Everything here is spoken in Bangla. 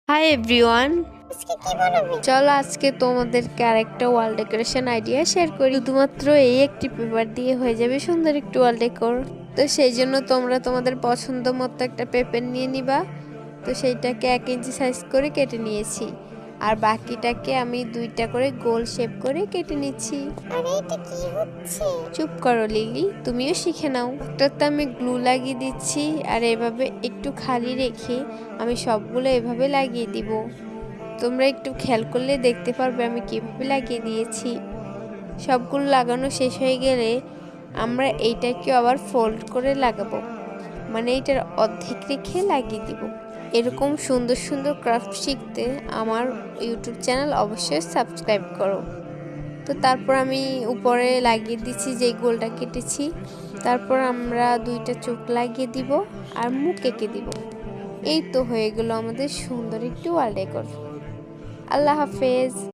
হাই এভরিওয়ান, আজকে কি বানাবি? চলো আজকে তোমাদেরকে আরেকটা ওয়াল ডেকোরেশন আইডিয়া শেয়ার করি। শুধুমাত্র এই একটি পেপার দিয়ে হয়ে যাবে সুন্দর একটি ওয়াল ডেকোর। তো সেই জন্য তোমরা তোমাদের পছন্দ মতো একটা পেপার নিয়ে নিবা। তো সেইটাকে 1 ইঞ্চি সাইজ করে কেটে নিয়েছি, আর বাকিটাকে আমি 2টা করে গোল শেপ করে কেটে নিচ্ছি। আরে এটা কি হচ্ছে? চুপ করো লিলি, তুমিও শিখে নাও। একটাতে আমি গ্লু লাগিয়ে দিচ্ছি, আর এভাবে একটু খালি রেখে আমি সবগুলো এভাবে লাগিয়ে দিব। তোমরা একটু খেয়াল করলে দেখতে পারবে আমি কিভাবে লাগিয়ে দিয়েছি। সবগুলো লাগানো শেষ হয়ে গেলে আমরা এইটাকে আবার ফোল্ড করে লাগাবো, মানে এটার অর্ধেক রেখে লাগিয়ে দিব। এরকম সুন্দর সুন্দর ক্রাফট শিখতে আমার ইউটিউব চ্যানেল অবশ্যই সাবস্ক্রাইব করো। তো তারপর আমি উপরে লাগিয়ে দিচ্ছি যে গোলটা কেটেছি। তারপর আমরা 2টা চোখ লাগিয়ে দিব আর মুখ এঁকে দিব। এই তো হয়ে গেল আমাদের সুন্দর একটি ওয়াল ডেকোর। আল্লাহ হাফেজ।